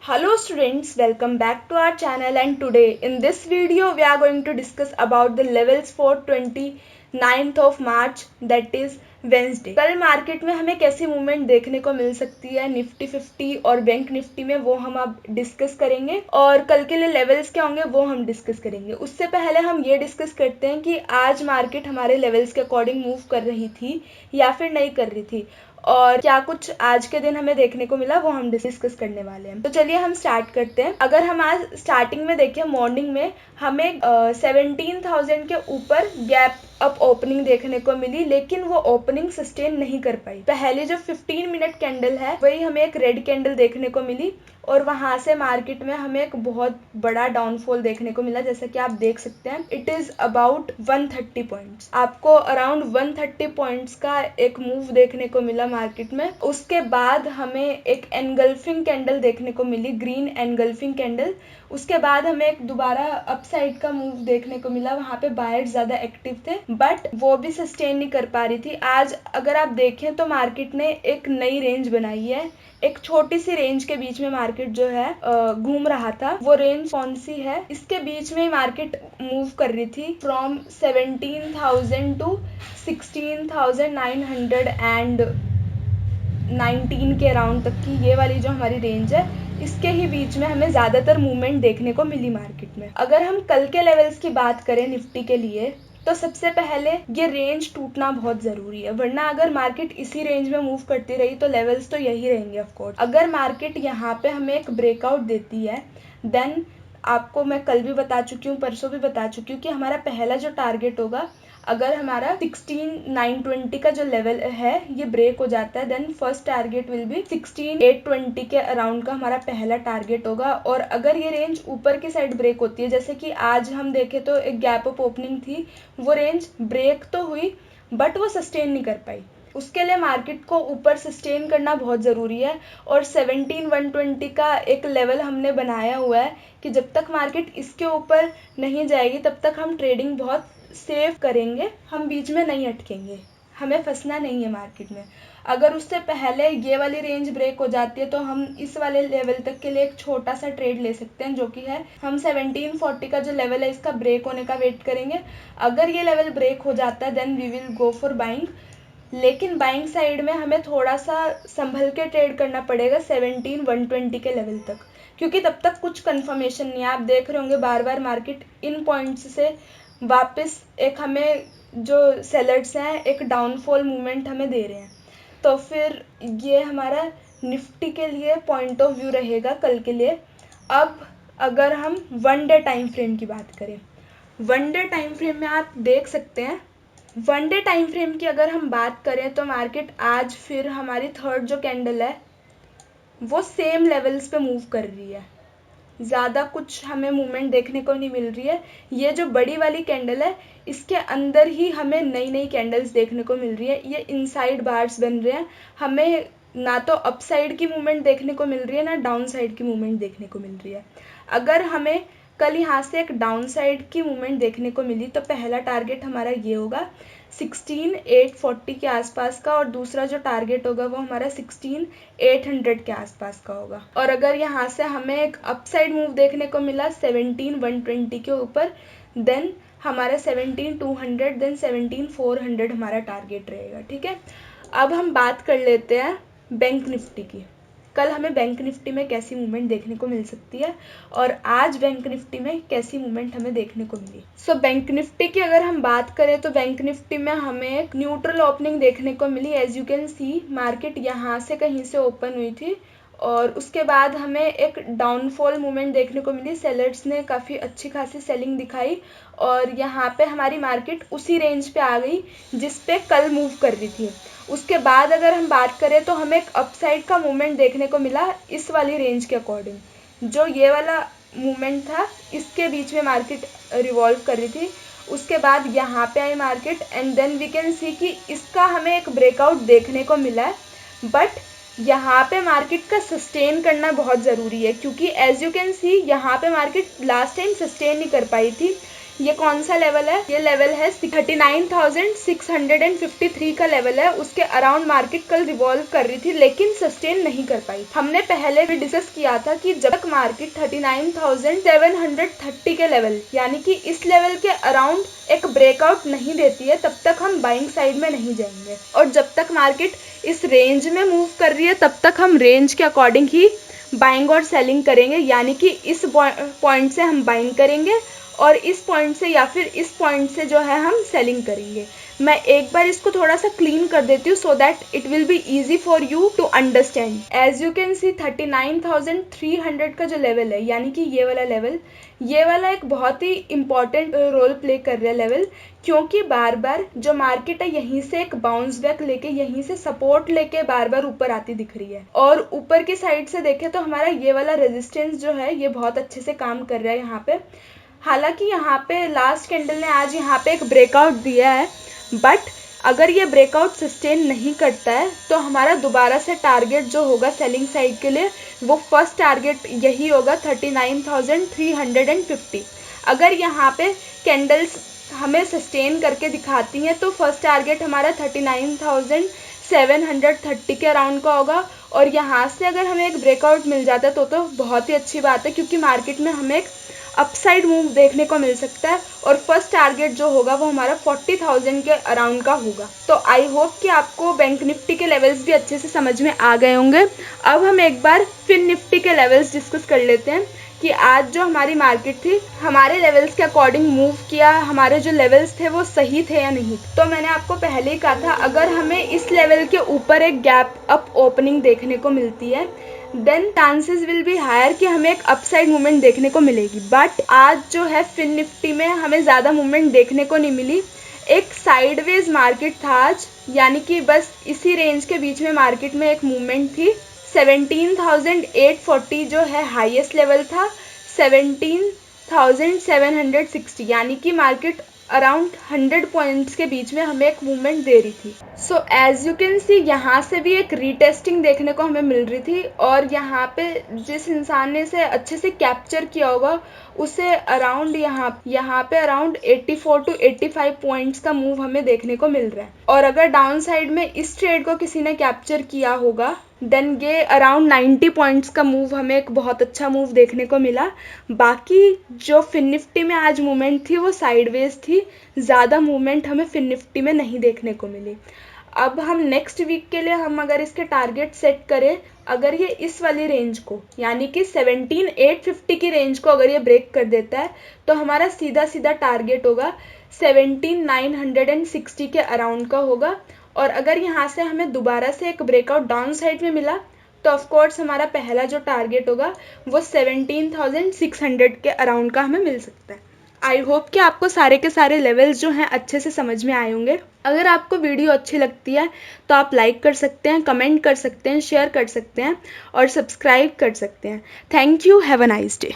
Hello students, welcome back to our channel, and today in this video we are going to discuss about the levels for 29th of March, that is Wednesday। कल market में हमें कैसी movement देखने को मिल सकती है Nifty 50 और bank Nifty में, वो हम अब डिस्कस करेंगे। और कल के लिए लेवल्स क्या होंगे वो हम डिस्कस करेंगे। उससे पहले हम ये डिस्कस करते हैं कि आज मार्केट हमारे लेवल्स के अकॉर्डिंग मूव कर रही थी या फिर नहीं कर रही थी, और क्या कुछ आज के दिन हमें देखने को मिला वो हम डिस्कस करने वाले हैं। तो चलिए हम स्टार्ट करते हैं। अगर हम आज स्टार्टिंग में देखें, मॉर्निंग में हमें 17,000 के ऊपर गैप अप ओपनिंग देखने को मिली, लेकिन वो ओपनिंग सस्टेन नहीं कर पाई। पहले जो 15 मिनट कैंडल है वही हमें एक रेड कैंडल देखने को मिली, और वहां से मार्केट में हमें एक बहुत बड़ा डाउनफॉल देखने को मिला। जैसा कि आप देख सकते हैं, इट इज अबाउट 130 पॉइंट्स। आपको अराउंड 130 पॉइंट्स का एक मूव देखने को मिला मार्केट में। उसके बाद हमें एक एनगल्फिंग कैंडल देखने को मिली, ग्रीन एनगल्फिंग कैंडल। उसके बाद हमें एक दोबारा अपसाइड का मूव देखने को मिला। वहां पे बायर्स ज्यादा एक्टिव थे, बट वो भी सस्टेन नहीं कर पा रही थी। आज अगर आप देखें तो मार्केट ने एक नई रेंज बनाई है। एक छोटी सी रेंज के बीच में मार्केट जो है घूम रहा था। वो रेंज कौन सी है? इसके बीच में मार्केट मूव कर रही थी फ्रॉम 17,000 टू 16,919 के अराउंड तक की। ये वाली जो हमारी रेंज है, इसके ही बीच में हमें ज्यादातर मूवमेंट देखने को मिली मार्केट में। अगर हम कल के लेवल्स की बात करें निफ्टी के लिए, तो सबसे पहले ये रेंज टूटना बहुत जरूरी है, वरना अगर मार्केट इसी रेंज में मूव करती रही तो लेवल्स तो यही रहेंगे ऑफ कोर्स। अगर मार्केट यहाँ पे हमें एक ब्रेकआउट देती है, देन आपको मैं कल भी बता चुकी हूँ, परसों भी बता चुकी हूँ कि हमारा पहला जो टारगेट होगा, अगर हमारा 16,920 का जो लेवल है ये ब्रेक हो जाता है, then first target will be 16,820 के अराउंड का हमारा पहला टारगेट होगा। और अगर ये रेंज ऊपर की साइड ब्रेक होती है, जैसे कि आज हम देखें तो एक गैप अप ओपनिंग थी, वो रेंज ब्रेक तो हुई बट वो सस्टेन नहीं कर पाई। उसके लिए मार्केट को ऊपर सस्टेन करना बहुत ज़रूरी है। और 17,120 का एक लेवल हमने बनाया हुआ है कि जब तक मार्केट इसके ऊपर नहीं जाएगी तब तक हम ट्रेडिंग बहुत सेव करेंगे, हम बीच में नहीं अटकेंगे, हमें फंसना नहीं है मार्केट में। अगर उससे पहले ये वाली रेंज ब्रेक हो जाती है तो हम इस वाले लेवल तक के लिए एक छोटा सा ट्रेड ले सकते हैं, जो कि है हम 1740 का जो लेवल है इसका ब्रेक होने का वेट करेंगे। अगर ये लेवल ब्रेक हो जाता है then we will go for buying, लेकिन बाइंग साइड में हमें थोड़ा सा संभल के ट्रेड करना पड़ेगा 17,120 के लेवल तक, क्योंकि तब तक कुछ कंफर्मेशन नहीं है। आप देख रहे होंगे बार बार मार्केट इन पॉइंट्स से वापस एक हमें जो सेलर्स हैं एक डाउनफॉल मूवमेंट हमें दे रहे हैं। तो फिर ये हमारा निफ्टी के लिए पॉइंट ऑफ व्यू रहेगा कल के लिए। अब अगर हम वन डे टाइम फ्रेम की बात करें, वन डे टाइम फ्रेम में आप देख सकते हैं, वन डे टाइम फ्रेम की अगर हम बात करें तो मार्केट आज फिर हमारी थर्ड जो कैंडल है वो सेम लेवल्स पे मूव कर रही है। ज़्यादा कुछ हमें मूवमेंट देखने को नहीं मिल रही है। ये जो बड़ी वाली कैंडल है इसके अंदर ही हमें नई नई कैंडल्स देखने को मिल रही है। ये इनसाइड बार्स बन रहे हैं, हमें ना तो अपसाइड की मूवमेंट देखने को मिल रही है ना डाउन साइड की मूवमेंट देखने को मिल रही है। अगर हमें कल यहाँ से एक डाउन साइड की मूवमेंट देखने को मिली तो पहला टारगेट हमारा ये होगा 16,840 के आसपास का, और दूसरा जो टारगेट होगा वो हमारा 16,800 के आसपास का होगा। और अगर यहाँ से हमें एक अपसाइड मूव देखने को मिला 17,120 के ऊपर, देन हमारा 17,200 देन 17,400 हमारा टारगेट रहेगा। ठीक है, अब हम बात कर लेते हैं बैंक निफ्टी की। कल हमें बैंक निफ्टी में कैसी मूवमेंट देखने को मिल सकती है और आज बैंक निफ्टी में कैसी मूवमेंट हमें देखने को मिली। सो बैंक निफ्टी की अगर हम बात करें तो बैंक निफ्टी में हमें एक न्यूट्रल ओपनिंग देखने को मिली। As you can see market यहाँ से कहीं से ओपन हुई थी और उसके बाद हमें एक डाउनफॉल मूवमेंट देखने को मिली। सेलर्स ने काफ़ी अच्छी खासी सेलिंग दिखाई और यहाँ पे हमारी मार्केट उसी रेंज पे आ गई जिस पे कल मूव कर रही थी। उसके बाद अगर हम बात करें तो हमें एक अपसाइड का मूवमेंट देखने को मिला इस वाली रेंज के अकॉर्डिंग। जो ये वाला मूवमेंट था इसके बीच में मार्केट रिवॉल्व कर रही थी। उसके बाद यहाँ पे आई market and then we can see कि इसका हमें एक ब्रेकआउट देखने को मिला है, बट यहाँ पे मार्केट का सस्टेन करना बहुत ज़रूरी है, क्योंकि एज यू कैन सी यहाँ पे मार्केट लास्ट टाइम सस्टेन नहीं कर पाई थी। ये कौन सा लेवल है? ये लेवल है 39,653 का लेवल है। उसके अराउंड मार्केट कल रिवॉल्व कर रही थी लेकिन सस्टेन नहीं कर पाई। हमने पहले भी डिस्कस किया था कि जब तक मार्केट 39,730 के लेवल यानी कि इस लेवल के अराउंड एक ब्रेकआउट नहीं देती है तब तक हम बाइंग साइड में नहीं जाएंगे, और जब तक मार्केट इस रेंज में मूव कर रही है तब तक हम रेंज के अकॉर्डिंग ही बाइंग और सेलिंग करेंगे। यानी कि इस पॉइंट से हम बाइंग करेंगे और इस पॉइंट से या फिर इस पॉइंट से जो है हम सेलिंग करेंगे। मैं एक बार इसको थोड़ा सा क्लीन कर देती हूँ so that it will be easy for you to understand. As you can see 39,300 का जो लेवल है यानी कि ये वाला एक बहुत ही इम्पॉर्टेंट रोल प्ले कर रहा है लेवल, क्योंकि बार बार जो मार्केट है यहीं से एक बाउंस बैक लेके यहीं से सपोर्ट लेके बार बार ऊपर आती दिख रही है। और ऊपर की साइड से देखें तो हमारा ये वाला रेजिस्टेंस जो है ये बहुत अच्छे से काम कर रहा है यहाँ पे। हालांकि यहाँ पे लास्ट कैंडल ने आज यहाँ पे एक ब्रेकआउट दिया है, बट अगर ये ब्रेकआउट सस्टेन नहीं करता है तो हमारा दोबारा से टारगेट जो होगा सेलिंग साइड के लिए वो फर्स्ट टारगेट यही होगा 39,350। अगर यहाँ पे कैंडल्स हमें सस्टेन करके दिखाती हैं तो फर्स्ट टारगेट हमारा 39,730 के अराउंड का होगा। और यहाँ से अगर हमें एक ब्रेकआउट मिल जाता है तो बहुत ही अच्छी बात है, क्योंकि मार्केट में हमें एक अपसाइड मूव देखने को मिल सकता है और फर्स्ट टारगेट जो होगा वो हमारा 40,000 के अराउंड का होगा। तो आई होप कि आपको बैंक निफ्टी के लेवल्स भी अच्छे से समझ में आ गए होंगे। अब हम एक बार फिन निफ्टी के लेवल्स डिस्कस कर लेते हैं कि आज जो हमारी मार्केट थी हमारे लेवल्स के अकॉर्डिंग मूव किया, हमारे जो लेवल्स थे वो सही थे या नहीं। तो मैंने आपको पहले ही कहा था अगर हमें इस लेवल के ऊपर एक गैप अप ओपनिंग देखने को मिलती है then chances will be higher कि हमें एक अपसाइड मूवमेंट देखने को मिलेगी। बट आज जो है फिन निफ्टी में हमें ज़्यादा मूवमेंट देखने को नहीं मिली, एक साइडवेज मार्केट था आज, यानी कि बस इसी रेंज के बीच में मार्केट में एक मूवमेंट थी। 17,840 जो है हाईएस्ट लेवल था, 17,760 यानी कि मार्केट अराउंड 100 पॉइंट्स के बीच में हमें एक मूवमेंट दे रही थी। So as you can see यहाँ से भी एक रीटेस्टिंग देखने को हमें मिल रही थी, और यहाँ पे जिस इंसान ने इसे अच्छे से कैप्चर किया होगा उसे अराउंड यहाँ पे अराउंड 84 टू 85 पॉइंट्स का मूव हमें देखने को मिल रहा है। और अगर डाउन साइड में इस ट्रेड को किसी ने कैप्चर किया होगा देन ये अराउंड 90 पॉइंट्स का मूव हमें एक बहुत अच्छा मूव देखने को मिला। बाकी जो फिन निफ्टी में आज मूवमेंट थी वो साइडवेज थी, ज़्यादा मूवमेंट हमें फिन निफ्टी में नहीं देखने को मिली। अब हम नेक्स्ट वीक के लिए हम अगर इसके टारगेट सेट करें, अगर ये इस वाली रेंज को यानी कि 17,850 की रेंज को अगर ये ब्रेक कर देता है तो हमारा सीधा टारगेट होगा 17,960 के अराउंड का होगा। और अगर यहाँ से हमें दोबारा से एक ब्रेकआउट डाउन साइड में मिला तो ऑफ कोर्स हमारा पहला जो टारगेट होगा वो 17,600 के अराउंड का हमें मिल सकता है। आई होप कि आपको सारे के सारे लेवल्स जो हैं अच्छे से समझ में आए होंगे। अगर आपको वीडियो अच्छी लगती है तो आप लाइक कर सकते हैं, कमेंट कर सकते हैं, शेयर कर सकते हैं और सब्सक्राइब कर सकते हैं। Thank you, have a nice day.